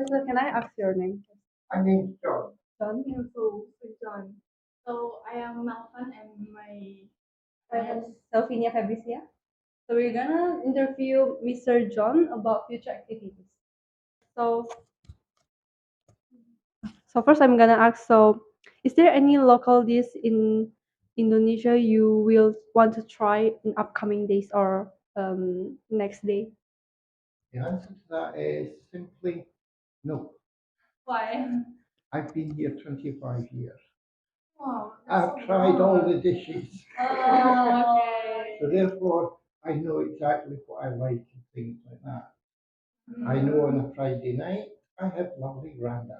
So can I ask your name? My name's John. John? John. So I am Melven and my Selvinia Febricia. So we're gonna interview Mr. John about future activities. So, so first I'm gonna ask, so is there any local dish in Indonesia you will want to try in upcoming days or next day? The answer to that is simply no. why? I've been here 25 years. Wow, I've tried all the dishes. Oh, okay. So therefore, I know exactly what I like and things like that. I know on a Friday night, I have lovely granddad.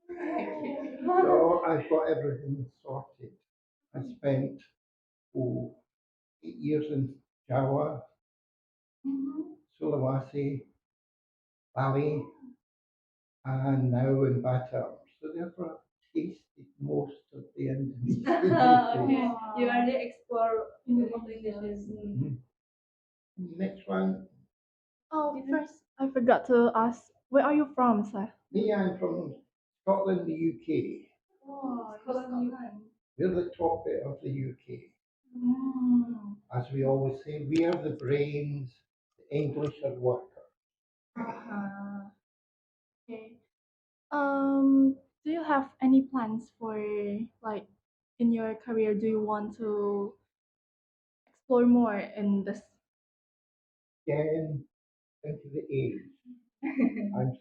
So I've got everything sorted. I spent 8 years in Jawa, Sulawesi, Bali, and now in Batam. So therefore, I've tasted most of the Indonesian dishes. Okay, you already explore Indonesian. Next one, Oh, first, I forgot to ask, where are you from, sir? me, I'm from Scotland, the UK. Oh, Scotland. We're the top bit of the UK. Mm. As we always say, we are the brains, the English are workers. Uh-huh. Okay. Do you have any plans for like in your career? Do you want to explore more in this? Again, into the age. I'm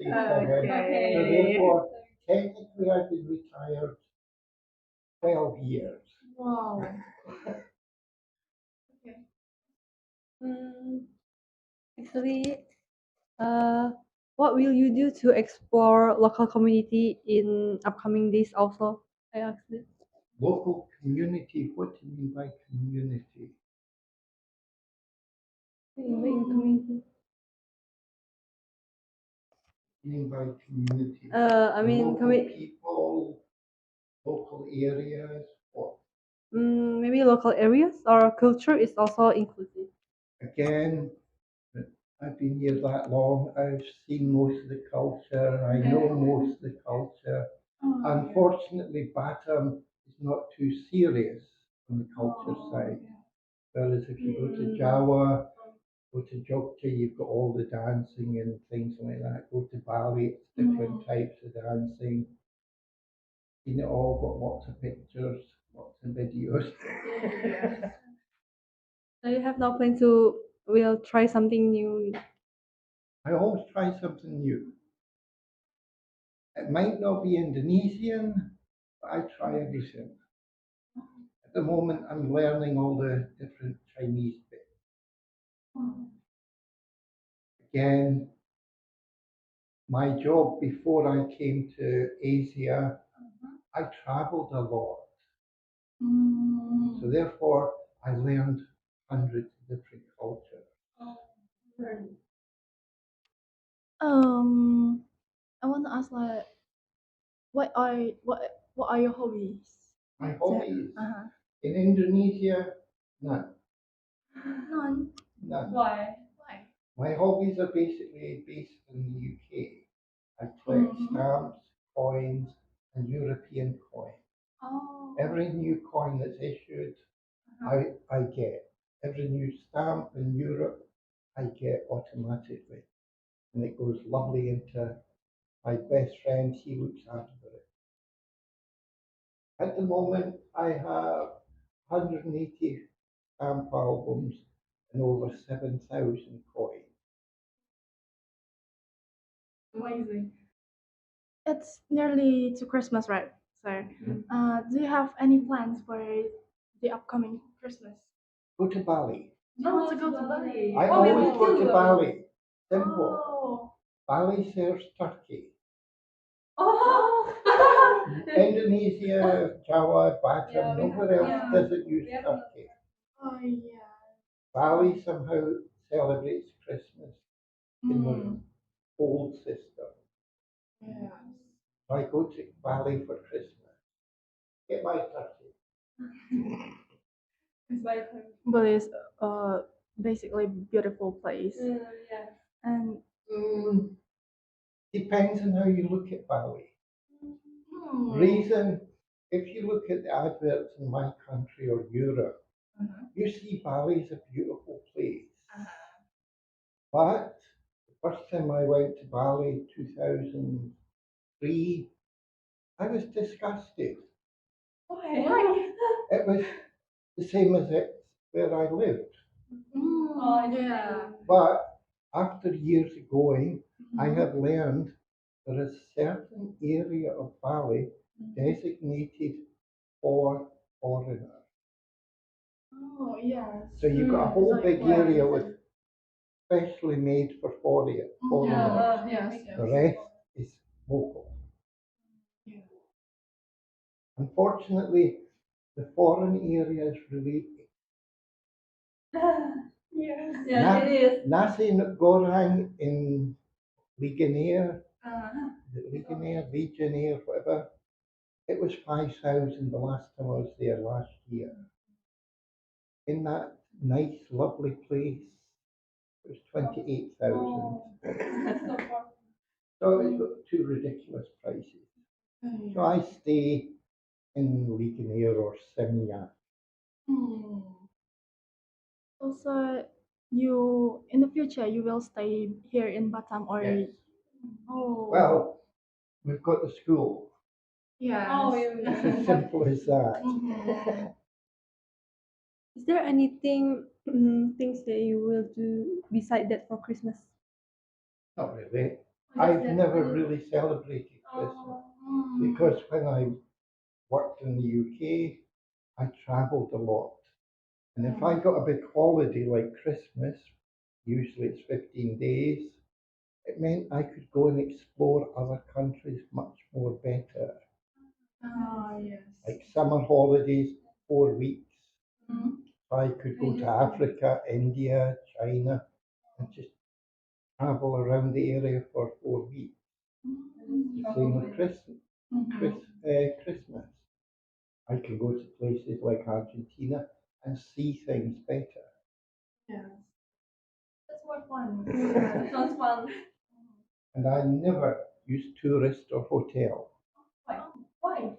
67. Okay. So therefore, technically, I've been retired 12 years. Wow. Okay. Actually, uh, what will you do to explore local community in upcoming days also? I asked it. Local community, what do you mean by community? In community. What do you mean by community? I mean, Local people, local areas, what? maybe local areas or culture is also inclusive. Again, I've been here that long. I've seen most of the culture. I know most of the culture. Oh, Unfortunately, Batam is not too serious on the culture side. Whereas if you go to Jawa, go to Jogja, you've got all the dancing and things like that. Go to Bali, it's different types of dancing. Seen it all, got lots of pictures, lots of videos. So you have no plan to will try something new. I always try something new. It might not be Indonesian, but I try everything. At the moment, I'm learning all the different Chinese bits. Again, my job before I came to Asia, I traveled a lot. So therefore, I learned hundreds of different cultures. I want to ask like, what are your hobbies? My hobbies Uh-huh. in Indonesia, none. None. None. Why? Why? My hobbies are basically based in the UK. I collect stamps, coins, and European coins. Oh. Every new coin that's issued, I get. Every new stamp in Europe, I get automatically. And it goes lovely into my best friend, he looks after it. At the moment, I have 180 stamp albums and over 7,000 coins. Amazing. It's nearly to Christmas, right? So, do you have any plans for the upcoming Christmas? Go to Bali. You want to go to Bali? I Oh, we always will go too. to Bali. Simple. Oh. Bali serves turkey. Oh. Indonesia, Jawa, Batam, nowhere else doesn't use turkey. Oh yeah. Bali somehow celebrates Christmas in the old system. Yeah. So I go to Bali for Christmas. Get my turkey. Bali is basically beautiful place. Yeah. And Depends on how you look at Bali. Hmm. Reason, if you look at the adverts in my country or Europe, you see Bali is a beautiful place. But the first time I went to Bali, 2003, I was disgusted. Why? It was the same as it where I lived. Yeah. But after years of going, I have learned there is certain area of Bali designated for foreigners. Oh, yes. So you've got a It's whole like, big yeah. area with specially made for foreigners. Yes. The rest is local. Yeah. Unfortunately, the foreign area is really Yes. nasi goreng in Ligonier, Legionnaire, whatever. It was 5,000 the last time I was there last year. In that nice, lovely place, it was 28,000. So it's got two ridiculous prices. So I stay in Ligonier or Selvinia. Also, you in the future you will stay here in Batam or Yes. oh Well, we've got the school. yes. It's as simple as that. Is there anything things that you will do beside that for Christmas? Not really. I've never really celebrated Christmas because when I worked in the UK, I travelled a lot. And if I got a big holiday like Christmas, usually it's 15 days, it meant I could go and explore other countries much more better. Yes. Like summer holidays, 4 weeks. Mhm. I could go to Africa, India, China, and just travel around the area for 4 weeks. Same with Christmas. I can go to places like Argentina and see things better. Yes. That's more fun. Sounds fun. And I never use tourist or hotel. Why?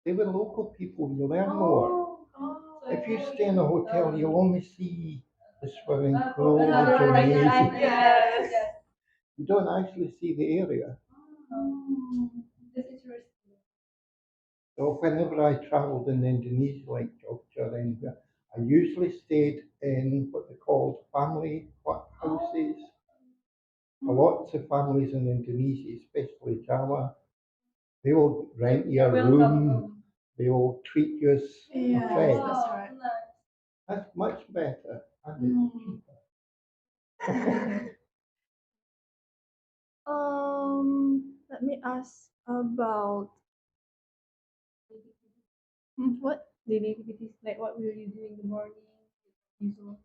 They were local people, you learn more. If you stay in a hotel, you'll only see the swimming pool, the gymnasium. Yes. You don't actually see the area. This is your So whenever I travelled in Indonesia, like Jogja or anywhere, I usually stayed in what they called family houses. Lots of families in Indonesia, especially Java, they will rent you a room. They will treat you as a friend. That's right. That's much better and it's cheaper. Let me ask about what? Daily activities like what will you do in the morning? Usual.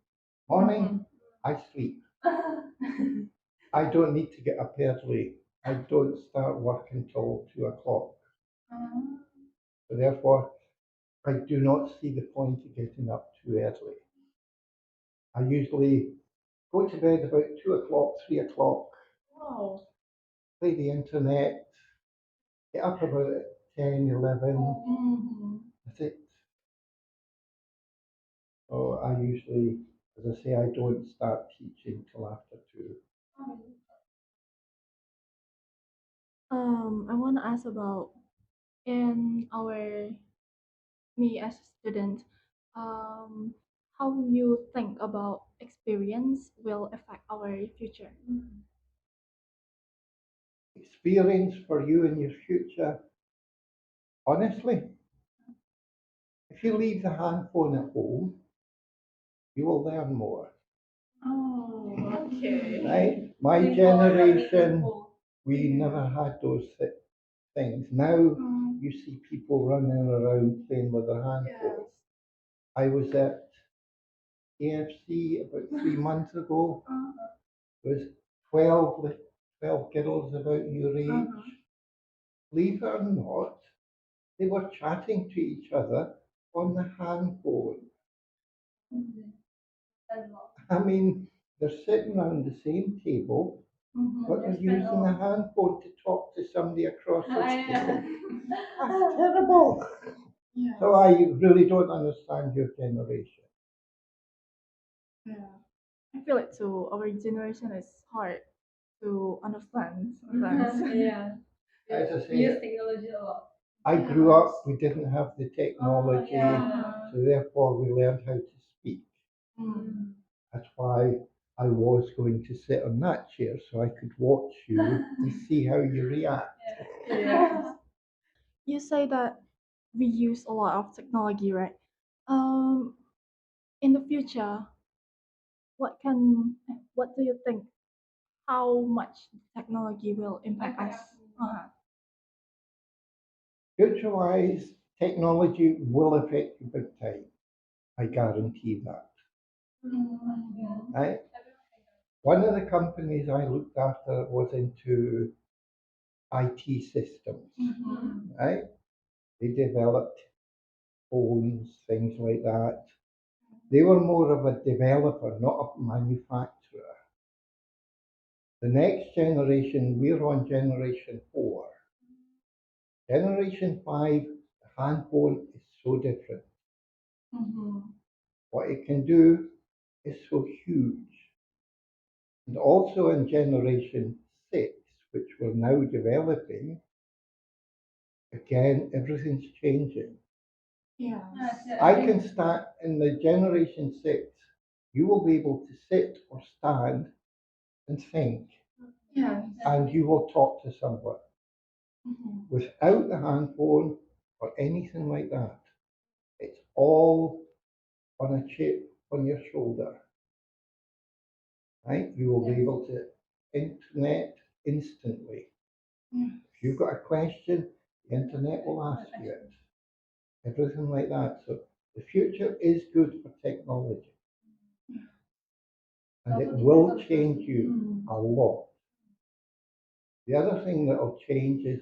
Morning, I sleep. I don't need to get up early. I don't start work until 2 o'clock. So therefore, I do not see the point of getting up too early. I usually go to bed about 2 o'clock, 3 o'clock, Wow. play the internet, get up about 10, 11. That's it. So I usually, as I say, I don't start teaching till after 2. I want to ask about in our me as a student, how you think about experience will affect our future. Experience for you in your future. Honestly, if you leave the handphone at home, you will learn more. Oh, okay. Right? My generation, we never had those things. Now you see people running around playing with their handphone. I was at KFC about 3 months ago. There was 12 girls about your age. Believe it or not, they were chatting to each other on the handphone. I mean, they're sitting around the same table, but they're using a hand phone to talk to somebody across the street. That's terrible. Yes. So I really don't understand your generation. Yeah. I feel it too. Our generation is hard to understand sometimes. Yeah. As I We use say, technology a lot. I grew up, we didn't have the technology, Yeah. so therefore we learned how to speak. Mm. That's why I was going to sit on that chair so I could watch you and see how you react. Yes. You say that we use a lot of technology, right? Um, in the future, what do you think? How much technology will impact us? Uh-huh. Future-wise, technology will affect you big time. I guarantee that. Mm. Right? One of the companies I looked after was into IT systems. Mhm. Right? They developed phones, things like that. They were more of a developer, not a manufacturer. The next generation, we're on generation 4. Generation 5, the handphone is so different. Mhm. What it can do is so huge. And also in generation 6, which we're now developing, again, everything's changing. Yes. I can start in the generation 6, you will be able to sit or stand and think, Yes. and you will talk to someone Mhm. without the handphone or anything like that. It's all on a chip on your shoulder, right? You will be able to internet instantly. If you've got a question, the internet will ask you it. Everything like that. So the future is good for technology, and it will change you a lot. The other thing that will change is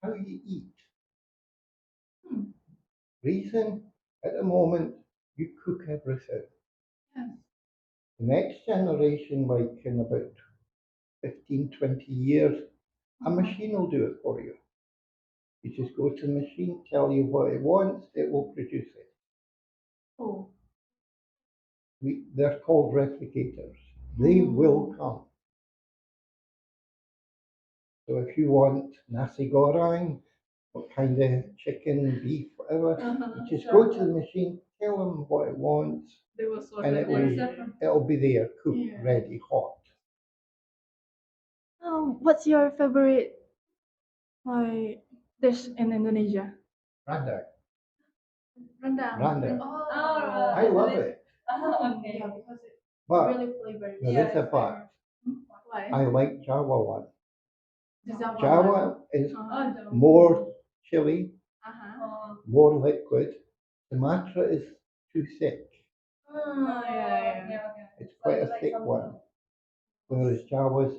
how you eat. Hmm. Reason at the moment you cook everything. Yes. The next generation, like in about 15, 20 years, a machine will do it for you. You just go to the machine, tell you what it wants, it will produce it. Oh. They're called replicators. They will come. So if you want nasi goreng, what kind of chicken, beef, whatever, you just go to the machine, tell them what it wants, They will sort and it'll be there, cooked, Yeah. ready, hot. What's your favorite like dish in Indonesia? Rendang. Rendang. Rendang. Oh, I love it. okay. Yeah, because it's But really flavored. there is a but. Why? I like Jawa one. The Java one. Jawa is Uh-huh. more chili, Uh-huh. more liquid. Sumatra is too thick. Oh, yeah, yeah. It's quite a thick one. Whereas Jawa's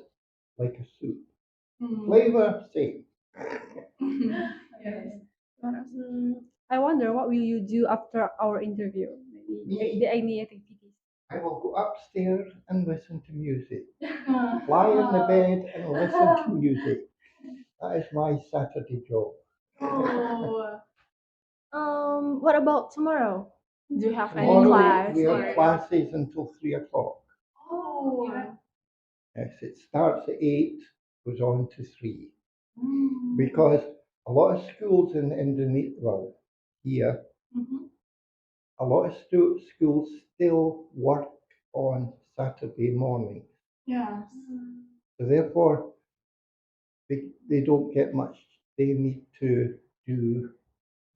like a soup. Mm. Flavor, same. Yes. I wonder what will you do after our interview? Maybe any activities. I will go upstairs and listen to music. Lie in the bed and listen to music. That is my Saturday job. Oh. What about tomorrow? Do you have any Tomorrow class? we have or- classes until 3 o'clock. Oh. Yes, it starts at 8, goes on to 3. Mm. Because a lot of schools in Indonesia, well, here, Mhm. a lot of schools still work on Saturday morning. Yes. So therefore, they don't get much. They need to do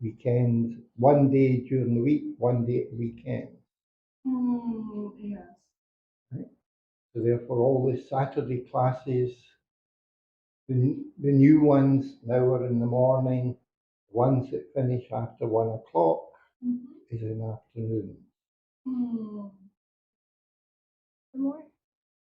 weekends, one day during the week, one day at the weekend. Yes. Right? So therefore, all the Saturday classes, the new ones now are in the morning. Ones that finish after 1 o'clock Mhm. is in the afternoon. Mm. More?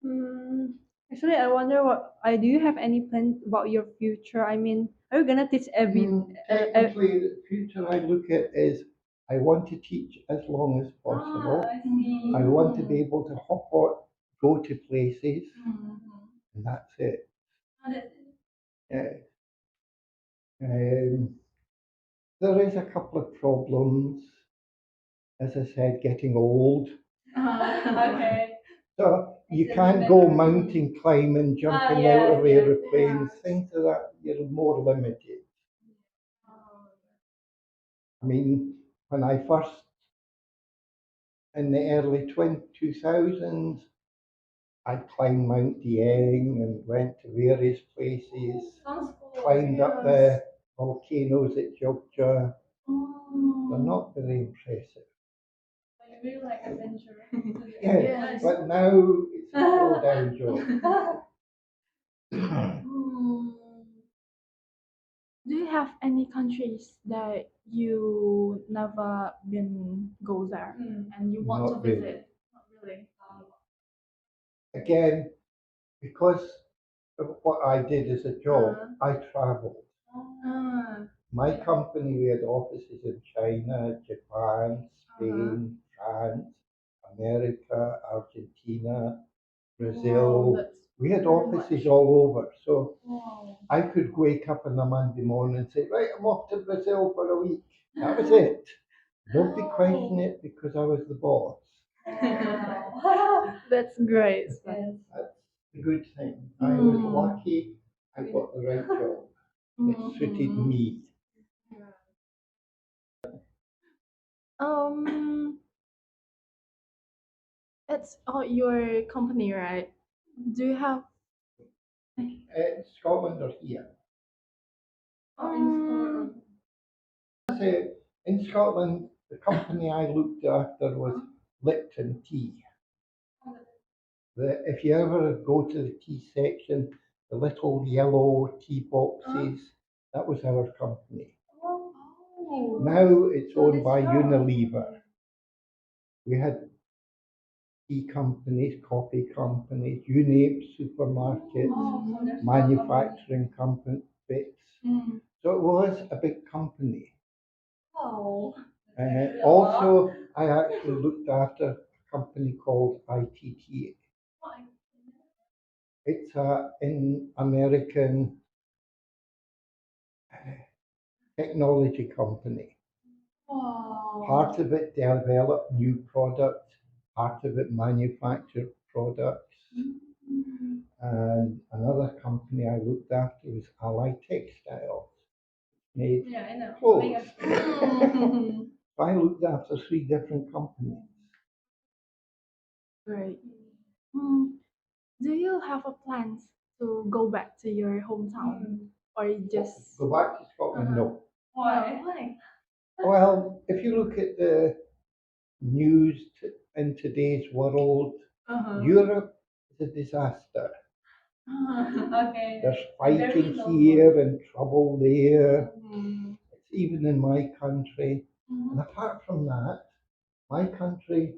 Mm, actually, I wonder what I do. You have any plans about your future? I mean, are you gonna teach Technically, the future I look at is I want to teach as long as possible. I see. I want to be able to hop on, go to places. Mhm. and that's it. Yeah. There is a couple of problems, as I said, getting old. Okay. So you can't go mountain climbing, jumping out of aeroplanes, things like that. You're more limited. I mean, when I first, in the early 2000s, I climbed Mount Dieng and went to various places, climbed up the volcanoes at Jogja. They're not very impressive. You really like adventure. Yeah, Yes. but now it's a showdown job. Hmm. Do you have any countries that you never been go there and you want to Not really. visit? Not really. Again, because of what I did as a job, I traveled. My company, we had offices in China, Japan, Spain, France, America, Argentina, Brazil. Wow, We had very offices much. all over. So Wow. I could wake up on a Monday morning and say, right, I'm off to Brazil for a week. That was it. Nobody questioned it because I was the boss. Wow. That's great. Yes. That's the good thing. I was lucky I got the right job. It suited me. Um, it's your company, right? Do you have Scotland or here? um, So in Scotland, the company I looked after was Lipton Tea. If you ever go to the tea section, the little yellow tea boxes, that was our company. oh, Now it's owned by Unilever. We had tea companies, coffee companies, you name it, supermarkets, manufacturing companies. So it was a big company. oh, Also, I actually looked after a company called ITT. It's an American technology company. wow. Part of it developed new products, part of it manufactured products. And another company I looked after was Ally Textiles, made clothes. So I looked after 3 different companies. Great. Do you have a plans to go back to your hometown, or you just Go back to Scotland? No. why? Why? Well, if you look at the news in today's world, Europe is a disaster. Okay. There's fighting here and trouble there. It's even in my country. And apart from that, my country,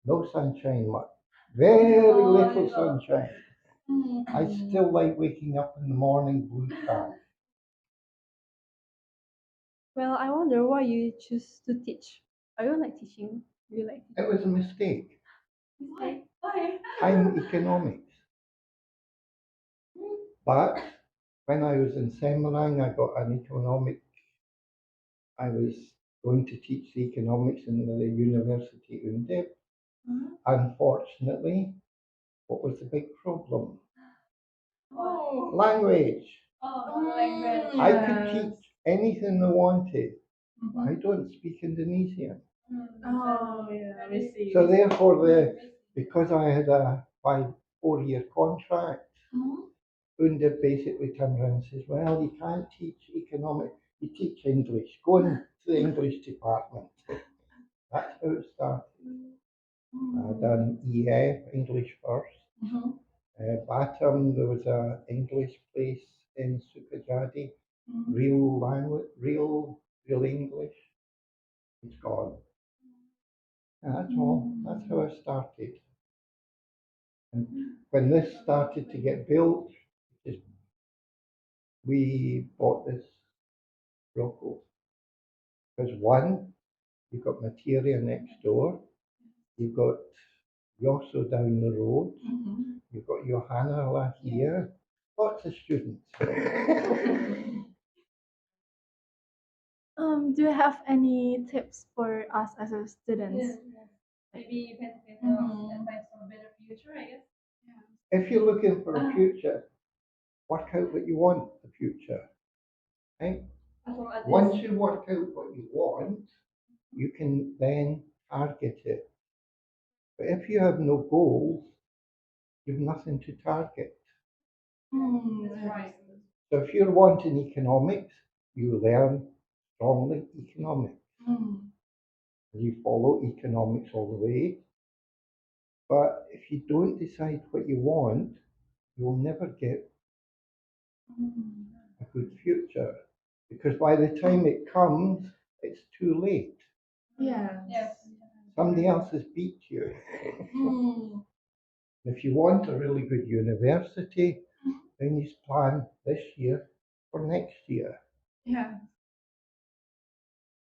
no sunshine much. Very little sunshine. I still like waking up in the morning blue sky. Well, I wonder why you choose to teach. I don't like teaching. Do you like teaching? It was a mistake. Why? Why? I'm economics. But when I was in Semarang, I got an economic. I was going to teach the economics in the University Undip. Unfortunately, what was the big problem? Oh. Language. Oh, language. I could teach anything I wanted, but I don't speak Indonesian. Oh, yeah, I see. So therefore, because I had a 4-year contract, Undip basically turned around and says, well, you can't teach economics, you teach English. Go into the English department. That's how it started. I done EF, English first. Batam, there was a English place in Sukajadi, real language, real English. It's gone. And that's all. That's how I started. And when this started to get built, we bought this Rocco. Because one, you've got materia next door, you've got also down the road. Mhm. You've got Johanna here. Lots of students. Do you have any tips for us as a students? Maybe Mhm. advice for a better future, I guess. If you're looking for a future, work out what you want the future. Right? As long as Once you work out what you want, you can then target it. But if you have no goals, you've nothing to target. Mm, right. So if you're wanting economics, you learn strongly economics. Mm. You follow economics all the way. But if you don't decide what you want, you'll never get Mm. a good future. Because by the time it comes, it's too late. Yes. Yes. Somebody else has beat you. Mm. If you want a really good university, then you plan this year for next year. Yeah.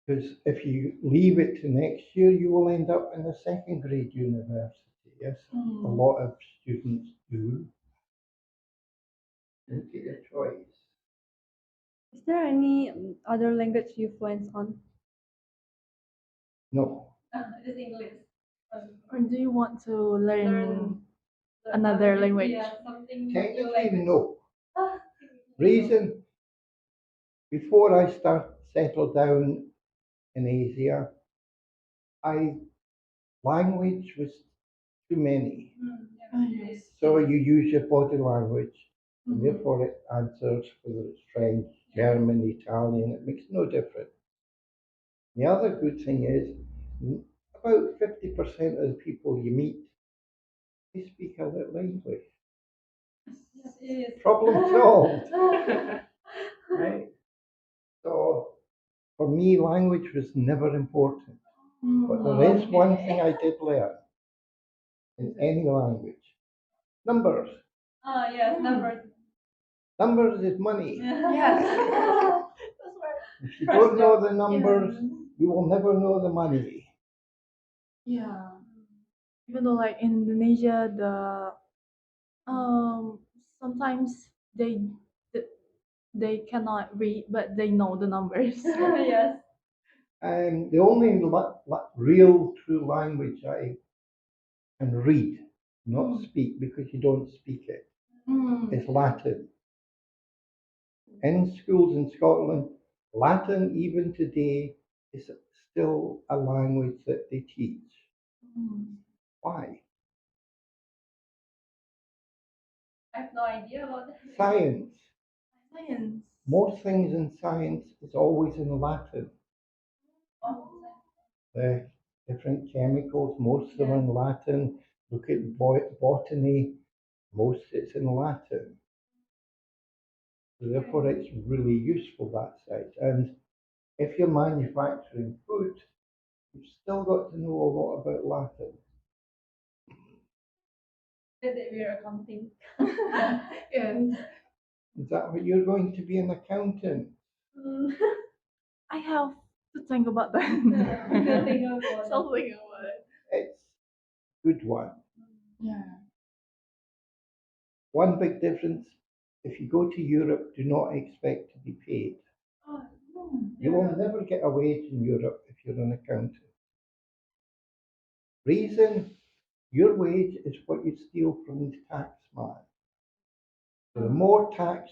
Because if you leave it to next year, you will end up in a second grade university. Yes, a lot of students do. Make it your choice. Is there any other language you fluent on? No, Just English. Or do you want to learn Learn another language? Yeah, something new technically language. no. Ah, Reason, before I settled down in Asia, language was too many. Yes. So you use your body language, and Mhm. therefore it answers whether it's French, German, Italian, it makes no difference. The other good thing is, about 50% of the people you meet, they speak a little English. Yes, it is. Problem solved, right? So for me, language was never important. But there is one thing I did learn in any language. Numbers. Ah, yes, numbers. Numbers is money. Yes. That's right. If you don't know the numbers, you will never know the money. Yeah. Even though like in Indonesia, sometimes they cannot read, but they know the numbers. Yes. The only real true language I can read, not speak because you don't speak it, is Latin. In schools in Scotland, Latin even today is still a language that they teach. Why? I have no idea about that. Science. Science. Most things in science is always in Latin. Oh, The different chemicals, most of them are in Latin. Look at botany, most it's in Latin. So therefore, it's really useful that side. And if you're manufacturing food, you've still got to know a lot about Latin. that we are accounting. Yes. Is that what you're going to be an accountant? I have to think about that. Still think about Still thinking about it. It's a good one. Yeah. One big difference, if you go to Europe, do not expect to be paid. You will never get a wage in Europe if you're an accountant. Reason, your wage is what you steal from the tax man. So the more tax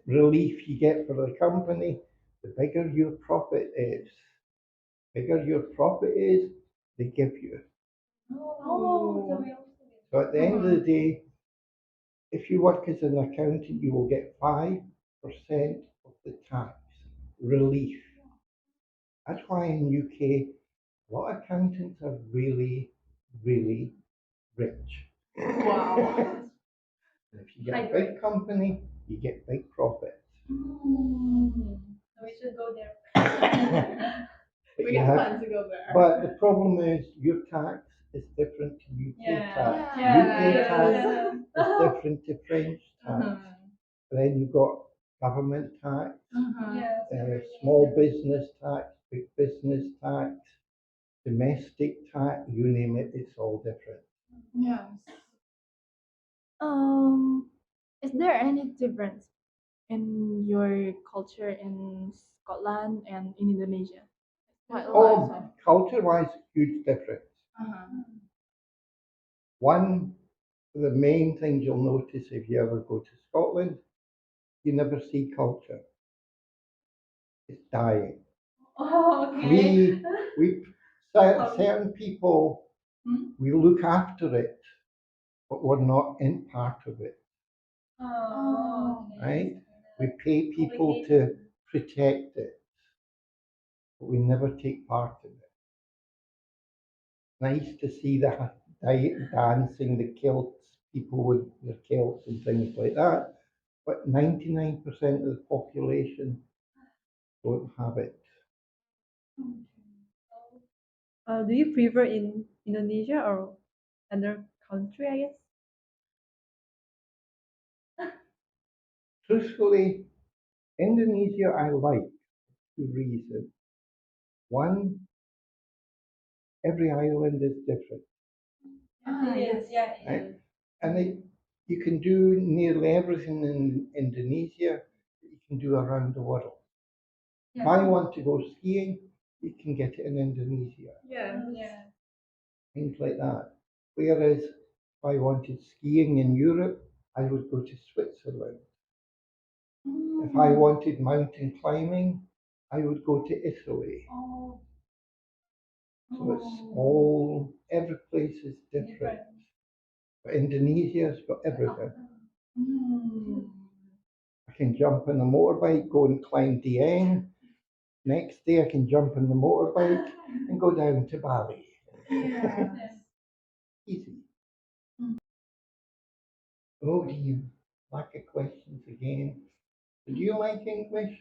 relief you get for the company, the bigger your profit is. Bigger your profit is, they give you. Oh, so we also get. So at the end of the day, if you work as an accountant, you will get 5% of the tax relief. That's why in UK, a lot of accountants are really, really rich. Wow. And if you get a big company, you get big profits. So we should go there. But We you got have, plans to go there. but the problem is your tax is different to UK tax. Yeah. UK tax is different to French tax. Then you've got government tax, Yes. small business tax, big business tax. domestic tax, you name it, it's all different. Yes. Um, is there any difference in your culture in Scotland and in Indonesia? Quite a lot, so. Culture-wise, huge difference. Uh-huh. One of the main things you'll notice if you ever go to Scotland, you never see culture. It's dying. Oh, okay. We certain people, we look after it, but we're not in part of it, Oh, right? We pay people to protect it, but we never take part in it. Nice to see the dancing, the kilts, people with their kilts and things like that, but 99% of the population don't have it. Do you prefer in Indonesia or other country, I guess? Truthfully, Indonesia I like two reasons. One, every island is different, it is. Yeah, it right? is. And you can do nearly everything in Indonesia that you can do around the world. If I want to go skiing, you can get it in Indonesia, Yeah. Yeah. things like that. Whereas if I wanted skiing in Europe, I would go to Switzerland. If I wanted mountain climbing, I would go to Italy. Oh. So it's all, every place is different. But Indonesia's got everything. I can jump on a motorbike, go and climb Dieng. Next day I can jump on the motorbike and go down to Bali. Yes. Easy. Oh, do you lack of questions again? Do you like English?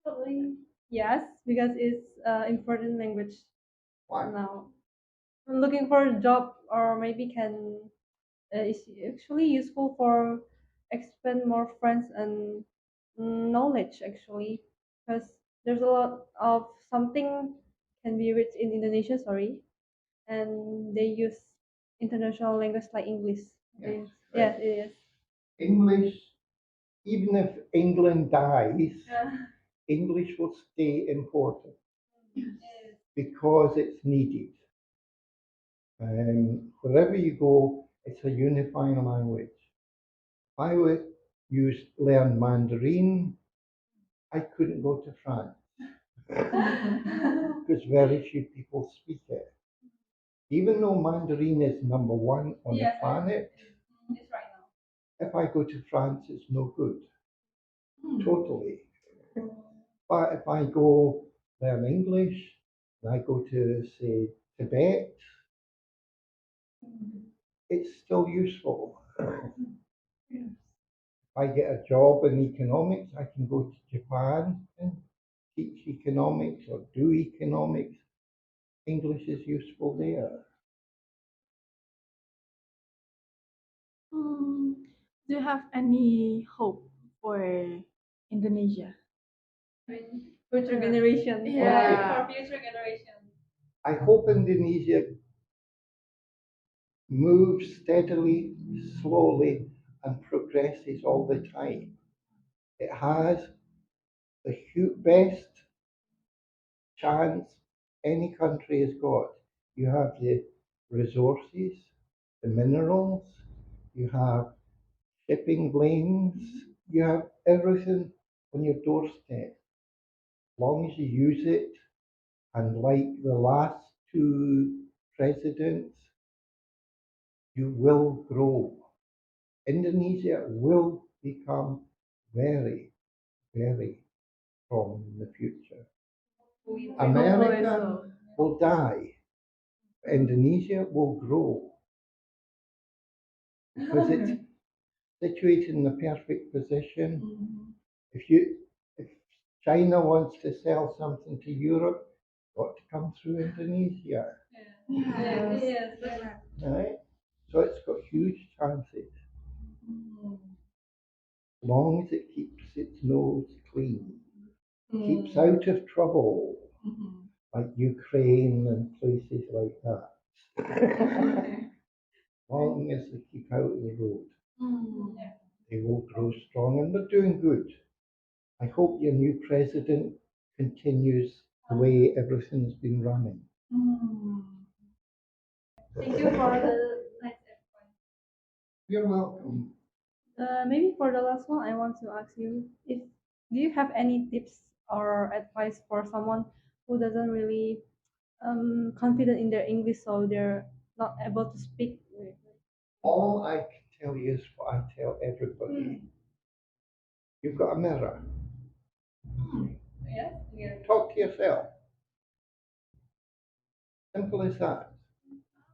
Probably yes, because it's important language Why? now. I'm looking for a job or maybe can it's actually useful for expand more friends and knowledge actually because there's a lot of something can be reached in Indonesia, sorry, and they use international language like English. Yes, Yes, right. it is. English, even if England dies, Yeah. English will stay important because it's needed. Wherever you go, it's a unifying language. If I would learn Mandarin, I couldn't go to France because very few people speak it. Even though Mandarin is number one on the planet, It's right now. if I go to France, it's no good. Totally. But if I go learn English, and I go to, say, Tibet, it's still useful. If I get a job in economics, I can go to Japan and teach economics or do economics. English is useful there. Do you have any hope for Indonesia? Future generation. Yeah. For future generations. I hope Indonesia moves steadily, slowly, and progresses all the time. It has the best chance any country has got. You have the resources, the minerals, you have shipping lanes, you have everything on your doorstep. As long as you use it, and like the last two presidents, you will grow. Indonesia will become very, very strong in the future. America will die. Indonesia will grow because it's situated in the perfect position. If China wants to sell something to Europe, it's got to come through Indonesia, Yes. Yes. That's right. right? So it's got huge chances, as long as it keeps its nose clean, keeps out of trouble. like Ukraine and places like that. Long as they keep out of the road, they will grow strong, and they're doing good. I hope your new president continues the way everything's been running. Thank you for the nice advice. You're welcome. Maybe for the last one, I want to ask you if do you have any tips or advice for someone who doesn't really confident in their English, so they're not able to speak. All I can tell you is what I tell everybody. You've got a mirror. Yes, yes. Talk to yourself. Simple as that.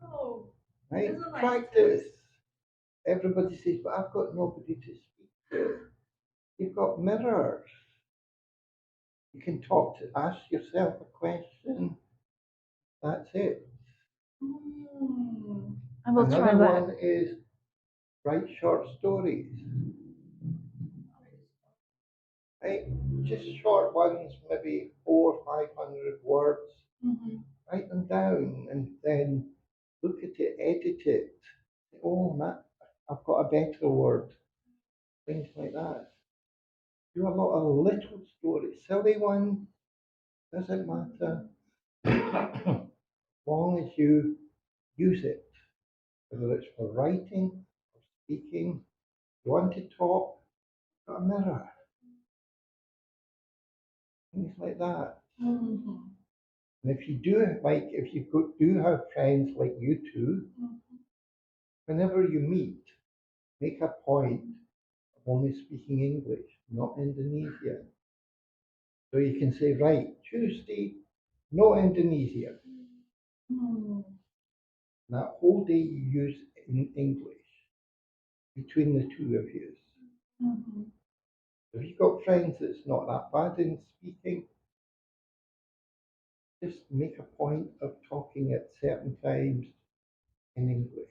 Oh, Right? that's a nice Practice. Everybody says, but I've got nobody to speak to. You've got mirrors. You can talk to, ask yourself a question. That's it. I will try Another that. one is write short stories. Right? Just short ones, maybe 400 or 500 words. Write them down and then look at it, edit it. Oh, man, I've got a better word. Things like that. Do a lot of little stories, silly ones, doesn't matter. As long as you use it, whether it's for writing or speaking, you want to talk, got a mirror, things like that. And if you do, like, if you do have friends like you two, whenever you meet, make a point of only speaking English, not Indonesian. So you can say, right, Tuesday, no Indonesian. That whole day you use in English between the two of you. If you've got friends that's not that bad in speaking, just make a point of talking at certain times in English.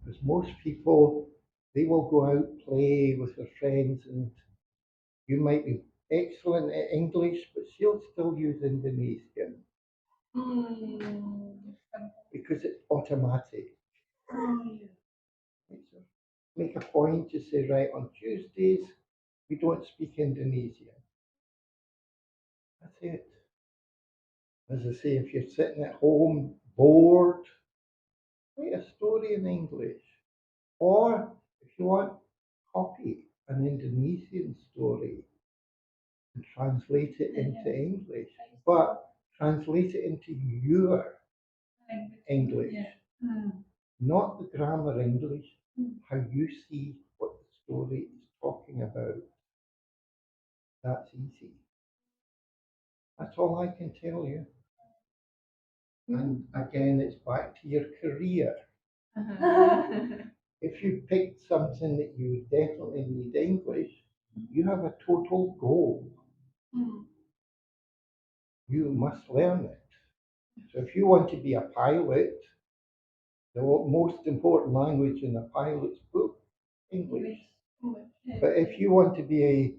Because most people, they will go out, play with their friends, and you might be excellent at English, but she'll still use Indonesian because it's automatic. So make a point to say, right, on Tuesdays, we don't speak Indonesian. That's it. As I say, if you're sitting at home bored, write a story in English. Or if you want, copy an Indonesian story and translate it into English. But translate it into your English, not the grammar English, how you see what the story is talking about. That's easy. That's all I can tell you. And again, it's back to your career. If you picked something that you definitely need English, you have a total goal. You must learn it. So if you want to be a pilot, the most important language in a pilot's book, English. But if you want to be a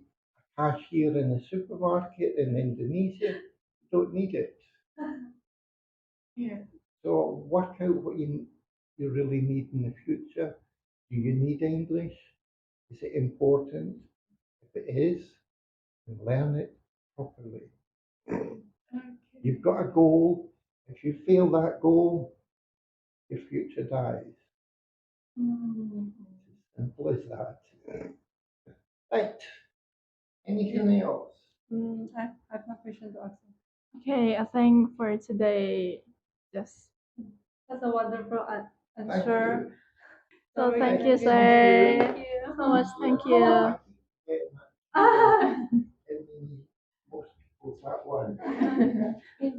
cashier in a supermarket in Indonesia, you don't need it. So work out what you really need in the future. Do you need English? Is it important? If it is, then learn it properly. You've got a goal. If you fail that goal, your future dies. As simple as that. Right. Anything else? I have no question to ask you. Okay, I think for today, just That's a wonderful Thank answer. you. so Very thank good. you, sir. Thank you. So much, thank I you. keep getting most people's that one.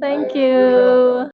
Thank Right, you're welcome. you.